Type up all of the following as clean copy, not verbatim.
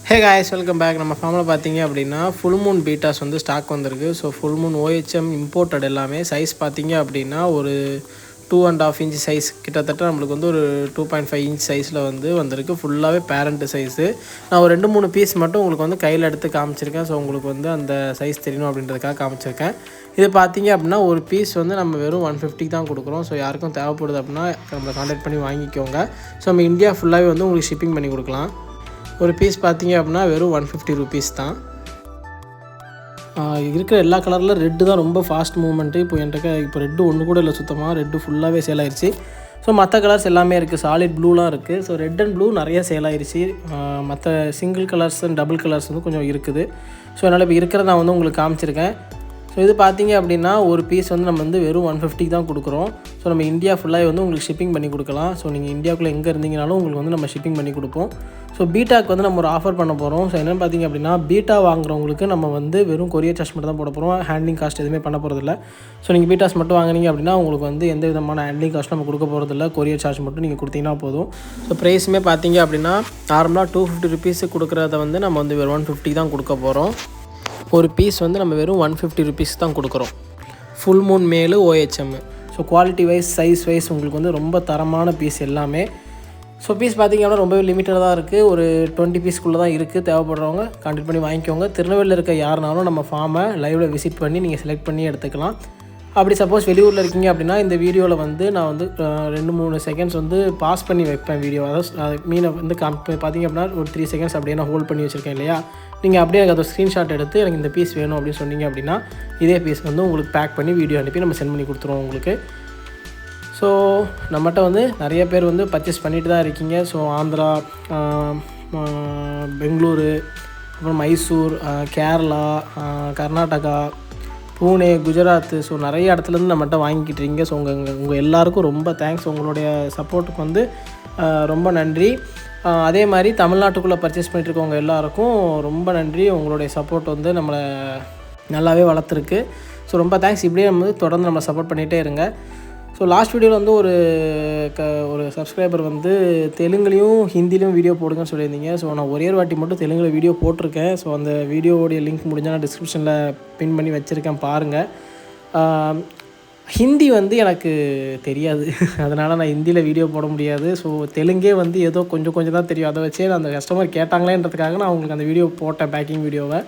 Hey guys, welcome back. நம்ம ஃபார்மில் பார்த்தீங்க அப்படின்னா ஃபுல் மூன் பீட்டாஸ் வந்து ஸ்டாக் வந்திருக்கு. So full Moon OHM imported எல்லாமே சைஸ் பார்த்தீங்க அப்படின்னா ஒரு 2.5 இன்ச் சைஸ், கிட்டத்தட்ட நம்மளுக்கு வந்து ஒரு 2.5 இன்ச் சைஸில் வந்து வந்திருக்கு. ஃபுல்லாகவே பேரண்ட் சைஸு. நான் ஒரு 2-3 பீஸ் மட்டும் உங்களுக்கு வந்து கையில் எடுத்து காமிச்சிருக்கேன். ஸோ உங்களுக்கு வந்து அந்த சைஸ் தெரியணும் அப்படின்றதுக்காக காமிச்சிருக்கேன். இது பார்த்தீங்க அப்படின்னா ஒரு பீஸ் வந்து நம்ம வெறும் 150 தான் கொடுக்குறோம். ஸோ யாருக்கும் தேவைப்படுது அப்படின்னா நம்மளை கான்டாக்ட் பண்ணி வாங்கிக்கோங்க. ஸோ நம்ம இந்தியா ஃபுல்லாகவே வந்து உங்களுக்கு ஷிப்பிங் பண்ணி கொடுக்கலாம். ஒரு பீஸ் பார்த்தீங்க அப்படின்னா வெறும் 150 ருபீஸ் தான். இருக்கிற எல்லா கலரில் ரெட்டு தான் ரொம்ப ஃபாஸ்ட் மூவ்மெண்ட்டு. இப்போ என்கிட்ட இப்போ ரெட்டு ஒன்று கூட இல்லை, சுத்தமாக ரெட்டு ஃபுல்லாகவே சேல் ஆயிடுச்சு. ஸோ மற்ற கலர்ஸ் எல்லாமே இருக்குது, சாலிட் ப்ளூலாம் இருக்குது. ஸோ ரெட் அண்ட் ப்ளூ நிறைய சேல் ஆயிடுச்சு. மற்ற single colours and double colours வந்து கொஞ்சம் இருக்குது. ஸோ அதனால் இப்போ இருக்கிறத நான் வந்து உங்களுக்கு காமிச்சிருக்கேன். ஸோ இது பார்த்தீங்க அப்படின்னா ஒரு பீஸ் வந்து நம்ம வந்து வெறும் 150 தான் கொடுக்குறோம். ஸோ நம்ம இந்தியா ஃபுல்லாக வந்து உங்களுக்கு ஷிப்பிங் பண்ணி கொடுக்கலாம். ஸோ நீங்கள் இந்தியாவுக்குள்ளே எங்கே இருந்தீங்கனாலும் உங்களுக்கு வந்து நம்ம ஷிப்பிங் பண்ணி கொடுப்போம். ஸோ பீட்டாக்கு வந்து நம்ம ஒரு ஆஃபர் பண்ண போகிறோம். ஸோ என்னென்னு பார்த்தீங்க அப்படின்னா பீட்டா வாங்குறவங்களுக்கு நம்ம வந்து வெறும் கொரியர் சார்ஜ் மட்டும் தான் போட போகிறோம். ஹேண்ட்லிங் காஸ்ட் எதுவுமே பண்ண போகிறதில்ல. ஸோ நீங்கள் பீட்டாஸ் மட்டும் வாங்கினீங்க அப்படின்னா உங்களுக்கு வந்து எந்த விதமான ஹேண்ட்லிங் காஸ்ட் நம்ம கொடுக்க போகிறதில்ல. கொரியர் சார்ஜ் மட்டும் நீங்கள் கொடுத்தீங்கன்னா போதும். ஸோ ப்ரைஸுமே பார்த்தீங்க அப்படின்னா நார்மலாக 250 ருபீஸுக்கு கொடுக்குறத வந்து நம்ம வந்து வெறும் 150 தான் கொடுக்க போகிறோம். ஒரு பீஸ் வந்து நம்ம வெறும் 150 ருபீஸ் தான் கொடுக்குறோம். ஃபுல் மூன் மேலு OHM. So quality wise, size wise உங்களுக்கு வந்து ரொம்ப தரமான பீஸ் எல்லாமே. ஸோ பீஸ் பார்த்திங்க அப்படின்னா ரொம்பவே லிமிட்டடாக தான் இருக்குது. ஒரு 20 பீஸ்க்குள்ளே தான் இருக்குது. தேவைப்படுறவங்க கான்டெக்ட் பண்ணி வாங்கிக்கோங்க. திருநெல்வேலியில் இருக்க யாருனாலும் நம்ம ஃபார்மை லைவில் விசிட் பண்ணி நீங்கள் செலக்ட் பண்ணி எடுத்துக்கலாம். அப்படி சப்போஸ் வெளியூரில் இருக்கீங்க அப்படின்னா இந்த வீடியோவில் வந்து நான் வந்து 2-3 செகண்ட்ஸ் வந்து பாஸ் பண்ணி வைப்பேன் வீடியோ. அதாவது மீனை வந்து பார்த்திங்க அப்படின்னா ஒரு 3 செகண்ட்ஸ் அப்படியே நான் ஹோல்ட் பண்ணி வச்சுருக்கேன் இல்லையா. நீங்கள் அப்படியே அதை ஸ்க்ரீன்ஷாட் எடுத்து எனக்கு இந்த பீஸ் வேணும் அப்படின்னு சொன்னீங்க அப்படின்னா இதே பீஸ் வந்து உங்களுக்கு பேக் பண்ணி வீடியோ அனுப்பி நம்ம சென்ட் பண்ணி கொடுத்துருவோம் உங்களுக்கு. ஸோ நம்மகிட்ட வந்து நிறைய பேர் வந்து பர்ச்சேஸ் பண்ணிட்டு தான் இருக்கீங்க. ஸோ ஆந்திரா, பெங்களூரு, அப்புறம் மைசூர், கேரளா, கர்நாடகா, பூனே, குஜராத், ஸோ நிறைய இடத்துலேருந்து நம்மகிட்ட வாங்கிக்கிட்டு இருக்கீங்க. ஸோ உங்கள் எல்லாேருக்கும் ரொம்ப தேங்க்ஸ். உங்களுடைய சப்போர்ட்டுக்கு வந்து ரொம்ப நன்றி. அதே மாதிரி தமிழ்நாட்டுக்குள்ளே பர்ச்சேஸ் பண்ணிட்டுருக்கவங்க எல்லாேருக்கும் ரொம்ப நன்றி. உங்களுடைய சப்போர்ட் வந்து நம்மளை நல்லாவே வளர்த்துருக்கு. ஸோ ரொம்ப தேங்க்ஸ். இப்படியே நம்ம தொடர்ந்து நம்மளை சப்போர்ட் பண்ணிகிட்டே இருங்க. ஸோ லாஸ்ட் வீடியோவில் வந்து ஒரு சப்ஸ்கிரைபர் வந்து தெலுங்குலேயும் ஹிந்திலையும் வீடியோ போடுங்கன்னு சொல்லியிருந்தீங்க. ஸோ நான் ஒரே வாட்டி மட்டும் தெலுங்கில் வீடியோ போட்டிருக்கேன். ஸோ அந்த வீடியோவோடைய லிங்க் முடிஞ்சால் நான் டிஸ்கிரிப்ஷனில் பின் பண்ணி வச்சுருக்கேன், பாருங்கள். ஹிந்தி வந்து எனக்கு தெரியாது, அதனால் நான் ஹிந்தியில் வீடியோ போட முடியாது. ஸோ தெலுங்கே வந்து ஏதோ கொஞ்சம் தான் தெரியும். அதை வச்சே நான் அந்த கஸ்டமர் கேட்டாங்களேன்றதுக்காக நான் அவங்களுக்கு அந்த வீடியோ போட்டேன், பேக்கிங் வீடியோவை.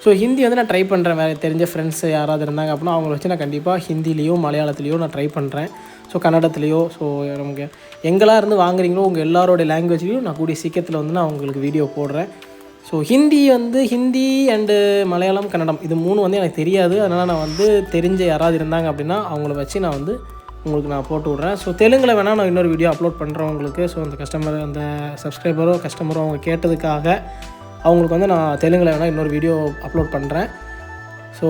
ஸோ ஹிந்தி வந்து நான் ட்ரை பண்ணுறேன். வேறு தெரிஞ்ச ஃப்ரெண்ட்ஸ் யாராவது இருந்தாங்க அப்படின்னா அவங்கள வச்சு நான் கண்டிப்பாக ஹிந்திலேயோ மலையாளத்துலேயோ நான் ட்ரை பண்ணுறேன். ஸோ கன்னடத்துலேயோ, ஸோ நமக்கு எங்கெல்லாம் இருந்து வாங்குறீங்களோ உங்கள் எல்லாரோடைய லாங்குவேஜ்லேயும் நான் கூடிய சீக்கிரத்தில் வந்து நான் உங்களுக்கு வீடியோ போடுறேன். ஸோ ஹிந்தி அண்டு மலையாளம், கன்னடம் இது 3 வந்து எனக்கு தெரியாது. அதனால் நான் வந்து தெரிஞ்ச யாராவது இருந்தாங்க அப்படின்னா அவங்கள வச்சு நான் வந்து உங்களுக்கு நான் போட்டு விட்றேன். ஸோ தெலுங்கில் வேணால் நான் இன்னொரு வீடியோ அப்லோட் பண்ணுறேன் உங்களுக்கு. ஸோ அந்த சப்ஸ்கிரைபரோ கஸ்டமரோ அவங்க கேட்டதுக்காக அவங்களுக்கு வந்து நான் தெலுங்கில் வேணால் இன்னொரு வீடியோ அப்லோட் பண்ணுறேன். ஸோ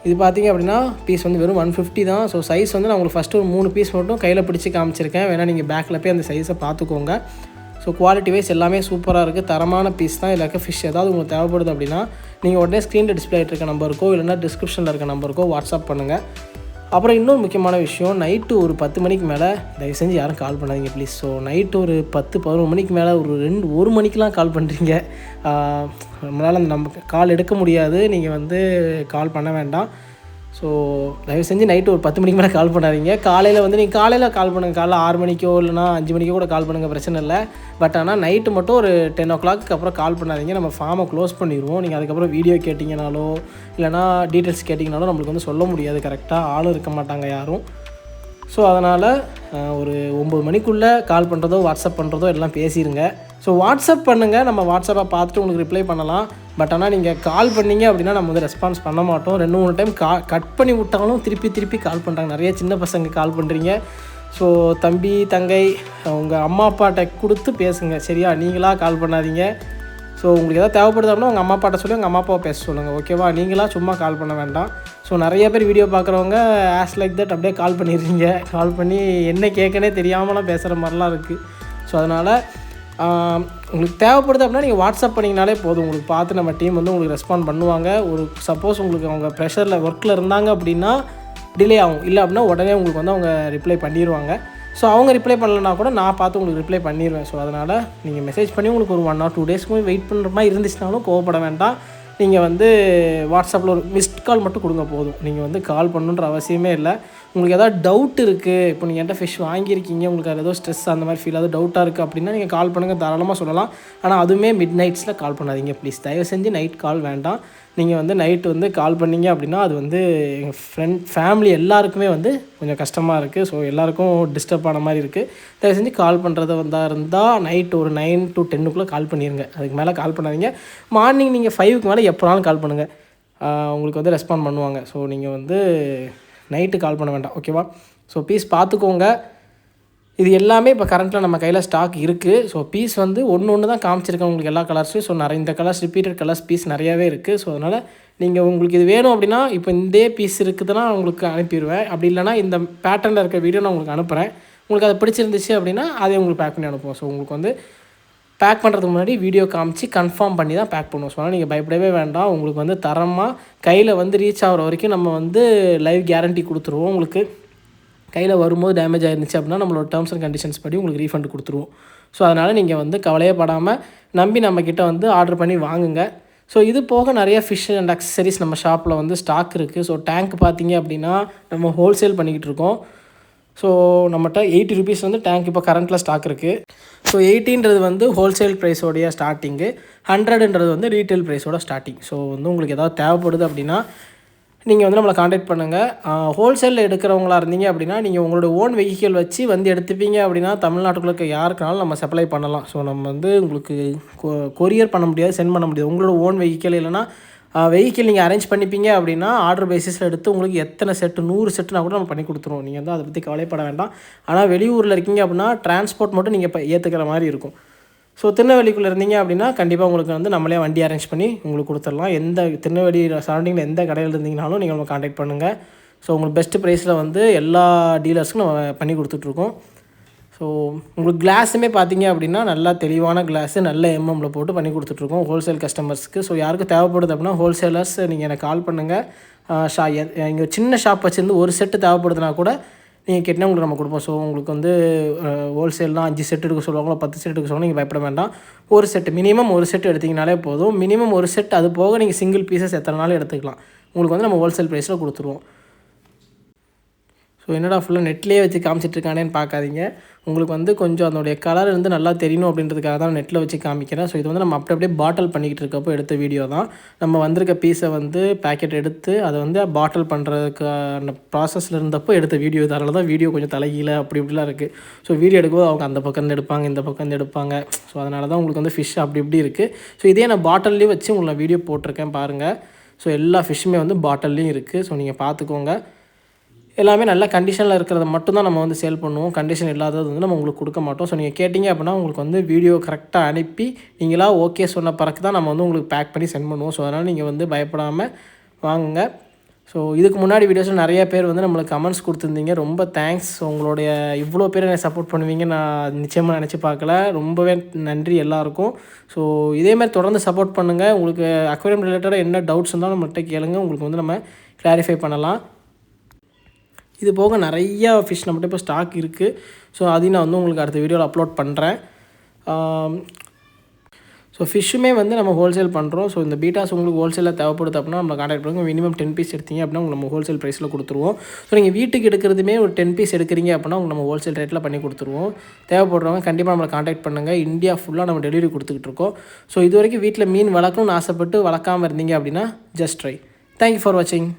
இது பார்த்திங்க அப்படின்னா பீஸ் வந்து வெறும் 150 தான். ஸோ சைஸ் வந்து நான் உங்களுக்கு ஃபஸ்ட்டு ஒரு 3 பீஸ் மட்டும் கையில் பிடிச்சி காமிச்சிருக்கேன். வேணால் நீங்கள் பேக்கில் போய் அந்த சைஸை பார்த்துக்கோங்க. ஸோ குவாலிட்டி வைஸ் எல்லாமே சூப்பராக இருக்குது, தரமான பீஸ் தான். இதில் இருக்க ஃபிஷ் ஏதாவது உங்களுக்கு தேவைப்படுது அப்படின்னா நீங்கள் உடனே ஸ்க்ரீனில் டிஸ்பிளே ஆகிட்டு இருக்க நம்பருக்கோ இல்லைனா டிஸ்கிரிப்ஷனில் இருக்க நம்பருக்கோ வாட்ஸ்அப் பண்ணுங்கள். அப்புறம் இன்னொரு முக்கியமான விஷயம், நைட்டு ஒரு 10 மணிக்கு மேலே தயவு செஞ்சு யாரும் கால் பண்ணாதீங்க ப்ளீஸ். ஸோ நைட்டு ஒரு 10-11 மணிக்கு மேலே ஒரு 1 மணிக்கெலாம் கால் பண்ணுறீங்க. நம்மளால் நம்ம கால் எடுக்க முடியாது, நீங்கள் வந்து கால் பண்ண வேண்டாம். ஸோ தயவு செஞ்சு நைட்டு ஒரு 10 மணிக்கு மேலே கால் பண்ணாதீங்க. காலையில் வந்து நீங்கள் காலையில் கால் பண்ணுங்கள், காலைல 6 மணிக்கோ இல்லைனா 5 மணிக்கோ கூட கால் பண்ணுங்கள், பிரச்சனை இல்லை. பட் ஆனால் நைட்டு மட்டும் ஒரு 10 o'clock அப்புறம் கால் பண்ணாதீங்க. நம்ம ஃபார்மை க்ளோஸ் பண்ணிடுவோம். நீங்கள் அதுக்கப்புறம் வீடியோ கேட்டிங்கனாலோ இல்லைனா டீட்டெயில்ஸ் கேட்டிங்கனாலும் நம்மளுக்கு வந்து சொல்ல முடியாது, கரெக்டாக ஆளும் இருக்க மாட்டாங்க யாரும். ஸோ அதனால் ஒரு 9 மணிக்குள்ளே கால் பண்ணுறதோ வாட்ஸ்அப் பண்ணுறதோ எல்லாம் பேசிடுங்க. ஸோ வாட்ஸ்அப் பண்ணுங்கள், நம்ம வாட்ஸ்அப்பை பார்த்துட்டு உங்களுக்கு ரிப்ளை பண்ணலாம். பட் ஆனால் நீங்கள் கால் பண்ணிங்க அப்படின்னா நம்ம வந்து ரெஸ்பான்ஸ் பண்ண மாட்டோம். 2-3 டைம் கட் பண்ணி விட்டாலும் திருப்பி கால் பண்ணுறாங்க. நிறைய சின்ன பசங்க கால் பண்ணுறீங்க. ஸோ தம்பி, தங்கை, உங்கள் அம்மா அப்பாட்ட கொடுத்து பேசுங்க, சரியா? நீங்களாக கால் பண்ணாதீங்க. ஸோ உங்களுக்கு எதாவது தேவைப்படுது அப்படின்னா உங்கள் அம்மா அப்பாட்ட சொல்லி உங்கள் அம்மா அப்பாவை பேச சொல்லுங்கள், ஓகேவா? நீங்களாக சும்மா கால் பண்ண வேண்டாம். ஸோ நிறைய பேர் வீடியோ பார்க்குறவங்க ஆஸ் லைக் தட் அப்படியே கால் பண்ணிடுறீங்க. கால் பண்ணி என்ன கேட்கனே தெரியாமலாம் பேசுகிற மாதிரிலாம் இருக்குது. ஸோ அதனால் உங்களுக்கு தேவைப்படுது அப்படின்னா நீங்கள் வாட்ஸ்அப் பண்ணிங்கனாலே போதும். உங்களுக்கு பார்த்து நம்ம டீம் வந்து உங்களுக்கு ரெஸ்பாண்ட் பண்ணுவாங்க. ஒரு சப்போஸ் உங்களுக்கு அவங்க ப்ரெஷரில் ஒர்க்கில் இருந்தாங்க அப்படின்னா டிலே ஆகும், இல்லை அப்படின்னா உடனே உங்களுக்கு வந்து அவங்க ரிப்ளை பண்ணிடுவாங்க. ஸோ அவங்க ரிப்ளை பண்ணலன்னா கூட நான் பார்த்து உங்களுக்கு ரிப்ளை பண்ணிடுவேன். ஸோ அதனால் நீங்கள் மெசேஜ் பண்ணி உங்களுக்கு ஒரு 1 or 2 டேஸ்க்கு வெயிட் பண்ணுற மாதிரி இருந்துச்சுனாலும் கோவப்பட வேண்டாம். நீங்கள் வந்து வாட்ஸ்அப்பில் ஒரு மிஸ்ட் கால் மட்டும் கொடுங்க போதும். நீங்கள் வந்து கால் பண்ணணுன்ற அவசியமே இல்லை. உங்களுக்கு எதாவது டவுட் இருக்குது, இப்போ நீங்கள் என்கிட்ட ஃபிஷ் வாங்கியிருக்கீங்க, உங்களுக்கு அது ஏதோ ஸ்ட்ரெஸ் அந்த மாதிரி ஃபீல் ஆகுது, டவுட்டாக இருக்குது அப்படின்னா நீங்கள் கால் பண்ணுங்கள், தாராளமாக சொல்லலாம். ஆனால் அதுவுமே மிட் நைட்ஸில் கால் பண்ணாதீங்க ப்ளீஸ். தயவு செஞ்சு நைட் கால் வேண்டாம். நீங்கள் வந்து நைட்டு வந்து கால் பண்ணிங்க அப்படின்னா அது வந்து எங்கள் ஃபேமிலி எல்லாருக்குமே வந்து கொஞ்சம் கஷ்டமாக இருக்குது. ஸோ எல்லாேருக்கும் டிஸ்டர்ப் ஆன மாதிரி இருக்குது. தயவு செஞ்சு கால் பண்ணுறத இருந்தால் நைட்டு ஒரு 9 to 10 கால் பண்ணிடுங்க. அதுக்கு மேலே கால் பண்ணாதீங்க. மார்னிங் நீங்கள் 5க்கு மேலே எப்போனாலும் கால் பண்ணுங்கள், உங்களுக்கு வந்து ரெஸ்பாண்ட் பண்ணுவாங்க. ஸோ நீங்கள் வந்து நைட்டு கால் பண்ண வேண்டாம், ஓகேவா? ஸோ பீஸ் பார்த்துக்கோங்க. இது எல்லாமே இப்போ கரண்ட்டில் நம்ம கையில் ஸ்டாக் இருக்குது. ஸோ பீஸ் வந்து ஒன்று தான் காமிச்சிருக்கேன் உங்களுக்கு எல்லா கலர்ஸும். ஸோ இந்த கலர்ஸ் ரிப்பீட்டட் கலர்ஸ் பீஸ் நிறையாவே இருக்குது. ஸோ அதனால் நீங்கள் உங்களுக்கு இது வேணும் அப்படின்னா இப்போ இந்த பீஸ் இருக்குதுன்னா உங்களுக்கு அனுப்பிடுவேன். அப்படி இல்லைனா இந்த பேட்டர்னில் இருக்க வீடியோ நான் உங்களுக்கு அனுப்புகிறேன். உங்களுக்கு அது பிடிச்சிருந்துச்சு அப்படின்னா அதே உங்களுக்கு பேக் பண்ணி அனுப்புவோம். ஸோ உங்களுக்கு வந்து பேக் பண்ணுறதுக்கு முன்னாடி வீடியோ காமிச்சு கன்ஃபார்ம் பண்ணி தான் பேக் பண்ணுவோம். ஸோ அதனால் நீங்கள் பயப்படவே வேண்டாம். உங்களுக்கு வந்து தரமாக கையில் வந்து ரீச் ஆகிற வரைக்கும் நம்ம வந்து லைவ் கேரண்டி கொடுத்துருவோம். உங்களுக்கு கையில் வரும்போது டேமேஜ் ஆயிருந்துச்சு அப்படின்னா நம்மளோட டேர்ம்ஸ் அண்ட் கண்டிஷன்ஸ் படி உங்களுக்கு ரீஃபண்ட் கொடுத்துருவோம். ஸோ அதனால் நீங்கள் வந்து கவலையே படாமல் நம்பி நம்மக்கிட்ட வந்து ஆர்டர் பண்ணி வாங்குங்க. ஸோ இது போக நிறைய ஃபிஷ் அண்ட் அக்சசரிஸ் நம்ம ஷாப்பில் வந்து ஸ்டாக் இருக்குது. ஸோ டேங்க் பார்த்தீங்க அப்படின்னா நம்ம ஹோல்சேல் பண்ணிக்கிட்டு இருக்கோம். ஸோ நம்மகிட்ட 80 rupees வந்து டேங்க் இப்போ கரண்ட்டில் ஸ்டாக் இருக்குது. ஸோ 80ன்றது வந்து ஹோல்சேல் ப்ரைஸோடைய ஸ்டார்டிங்கு, 100ன்றது வந்து ரீட்டைல் ப்ரைஸோட ஸ்டார்டிங். ஸோ வந்து உங்களுக்கு ஏதாவது தேவைப்படுது அப்படின்னா நீங்கள் வந்து நம்மளை காண்டாக்ட் பண்ணுங்கள். ஹோல்சேலில் எடுக்கிறவங்களா இருந்தீங்க அப்படின்னா நீங்கள் உங்களோட ஓன் வெஹிக்கிள் வச்சு வந்து எடுத்துப்பீங்க அப்படின்னா தமிழ்நாட்டுக்குள்ள இருக்க யாருக்குனாலும் நம்ம சப்ளை பண்ணலாம். ஸோ நம்ம வந்து உங்களுக்கு கொரியர் பண்ண முடியாது, சென்ட் பண்ண முடியாது. உங்களோட ஓன் வெஹிக்கிள் இல்லைனா வெஹிக்கிள் நீங்கள் அரேஞ்ச் பண்ணிப்பீங்க அப்படின்னா ஆர்டர் பேசிஸில் எடுத்து உங்களுக்கு எத்தனை செட்டு 100 செட்டுனா கூட நம்ம பண்ணி கொடுத்துருவோம். நீங்கள் வந்து அதை பற்றி கவலைப்பட வேண்டாம். ஆனால் வெளியூரில் இருக்கீங்க அப்படின்னா டிரான்ஸ்போர்ட் மட்டும் நீங்கள் இப்போ ஏற்றுக்கிற மாதிரி இருக்கும். ஸோ திருநெல்வேலிக்குள்ளே இருந்தீங்க அப்படின்னா கண்டிப்பாக உங்களுக்கு வந்து நம்மளே வண்டி அரேஞ்ச் பண்ணி உங்களுக்கு கொடுத்துடலாம். எந்த திருநெல்வேலி சரௌண்டிங்கில் எந்த கடையில் இருந்தீங்கனாலும் நீங்கள் நம்ம காண்டாக்ட் பண்ணுங்கள். ஸோ உங்களுக்கு பெஸ்ட்டு ப்ரைஸில் வந்து எல்லா டீலர்ஸ்க்கும் நம்ம பண்ணி கொடுத்துட்ருக்கோம். ஸோ உங்களுக்கு கிளாஸுமே பார்த்தீங்க அப்படின்னா நல்லா தெளிவான கிளாஸு நல்ல எம்எம்மில் போட்டு பண்ணி கொடுத்துட்ருக்கோம் ஹோல்சேல் கஸ்டமர்ஸ்க்கு. ஸோ யாருக்கும் தேவைப்படுது அப்படின்னா ஹோல்சேலர்ஸ் நீங்கள் எனக்கு கால் பண்ணுங்கள். இங்கே சின்ன ஷாப் வச்சுருந்து ஒரு செட்டு தேவைப்படுதுனா கூட நீங்கள் கேட்டால் உங்களுக்கு நம்ம கொடுப்போம். ஸோ உங்களுக்கு வந்து ஹோல்சேல்னால் 5 செட் எடுக்க சொல்லுவாங்களோ 10 செட் எடுக்க சொல்லுவாங்க, நீங்கள் பயப்பட வேண்டாம். ஒரு செட்டு மினிமம் ஒரு செட் எடுத்திங்கனாலே போதும். மினிமம் ஒரு செட், அது போக நீங்கள் சிங்கிள் பீசஸ் எத்தனை நாள் எடுத்துக்கலாம். உங்களுக்கு வந்து நம்ம ஹோல்சேல் ப்ரைஸில் கொடுத்துருவோம். ஸோ என்னடா ஃபுல்லாக நெட்லேயே வச்சு காமிச்சிட்ருக்கானேன்னு பார்க்காதீங்க. உங்களுக்கு வந்து கொஞ்சம் அதனுடைய கலர் வந்து நல்லா தெரியணும் அப்படின்றதுக்காக தான் நெட்டில் வச்சு காமிக்கிறேன். ஸோ இது வந்து நம்ம அப்படியே பாட்டில் பண்ணிக்கிட்டு இருக்கப்போ எடுத்த வீடியோ தான். நம்ம வந்திருக்க பீஸை வந்து பேக்கெட் எடுத்து அதை வந்து பாட்டில் பண்ணுறதுக்கான ப்ராசஸில் இருந்தப்போ எடுத்த வீடியோ. அதனால தான் வீடியோ கொஞ்சம் தலைகீழ அப்படி இப்படிலாம் இருக்குது. ஸோ வீடியோ எடுக்கும்போது அவங்க அந்த பக்கம் எடுப்பாங்க, இந்த பக்கம் எடுப்பாங்க. ஸோ அதனால தான் உங்களுக்கு வந்து ஃபிஷ் அப்படி இப்படி இருக்குது. ஸோ இதே நான் பாட்டில்லேயும் வச்சு உங்களுக்கு நான் வீடியோ போட்டிருக்கேன் பாருங்கள். ஸோ எல்லா ஃபிஷ்ஷுமே வந்து பாட்டில்லையும் இருக்குது. ஸோ நீங்கள் பார்த்துக்கோங்க. எல்லாமே நல்ல கண்டிஷனில் இருக்கிறத மட்டும்தான் நம்ம வந்து சேல் பண்ணுவோம். கண்டிஷன் இல்லாதது வந்து நம்ம உங்களுக்கு கொடுக்க மாட்டோம். ஸோ நீங்கள் கேட்டிங்க அப்படின்னா உங்களுக்கு வந்து வீடியோ கரெக்டாக அனுப்பி நீங்களாக ஓகே சொன்ன பிறகு தான் நம்ம வந்து உங்களுக்கு பேக் பண்ணி சென்ட் பண்ணுவோம். ஸோ அதனால் நீங்கள் வந்து பயப்படாமல் வாங்குங்க. ஸோ இதுக்கு முன்னாடி வீடியோஸில் நிறைய பேர் வந்து நம்மளுக்கு கமெண்ட்ஸ் கொடுத்துருந்தீங்க. ரொம்ப தேங்க்ஸ். உங்களுடைய இவ்வளோ பேர் என்னை சப்போர்ட் பண்ணுவீங்க நான் நிச்சயமாக நினச்சி பார்க்கல. ரொம்பவே நன்றி எல்லாருக்கும். ஸோ இதேமாதிரி தொடர்ந்து சப்போர்ட் பண்ணுங்கள். உங்களுக்கு அக்வேரியம் ரிலேட்டடாக என்ன டவுட்ஸ் இருந்தாலும் நம்மகிட்ட கேளுங்க. உங்களுக்கு வந்து நம்ம கிளாரிஃபை பண்ணலாம். இது போக நிறையா ஃபிஷ் நம்மகிட்ட இப்போ ஸ்டாக் இருக்குது. ஸோ அதையும் நான் வந்து உங்களுக்கு அடுத்த வீடியோவில் அப்லோட் பண்ணுறேன். ஸோ ஃபிஷ்ஷுமே வந்து நம்ம ஹோல்சேல் பண்ணுறோம். ஸோ இந்த பீட்டாஸ் உங்களுக்கு ஹோல்சேலில் தேவைப்படுது அப்படின்னா நம்ம கான்டாக்ட் பண்ணுங்கள். மினிமம் 10 பீஸ் எடுத்தீங்க அப்படின்னா உங்களுக்கு நம்ம ஹோல்சேல் ப்ரைஸில் கொடுத்துருவோம். ஸோ நீங்கள் வீட்டுக்கு எடுக்கிறதுமே ஒரு 10 பீஸ் எடுக்கிறீங்க அப்படின்னா உங்களுக்கு நம்ம ஹோல்சேல் ரேட்டில் பண்ணி கொடுத்துருவோம். தேவைப்படுறவங்க கண்டிப்பாக நம்மளை கான்டாக்ட் பண்ணுங்கள். இந்தியா ஃபுல்லாக நம்ம டெலிவரி கொடுத்துக்கிட்டு இருக்கோம். ஸோ இது வரைக்கும் வீட்டில் மீன் வளர்க்கணும்னு ஆசைப்பட்டு வளர்க்காமல் இருந்தீங்க அப்படின்னா ஜஸ்ட் ட்ரை. தேங்க்யூ ஃபார் வாட்சிங்.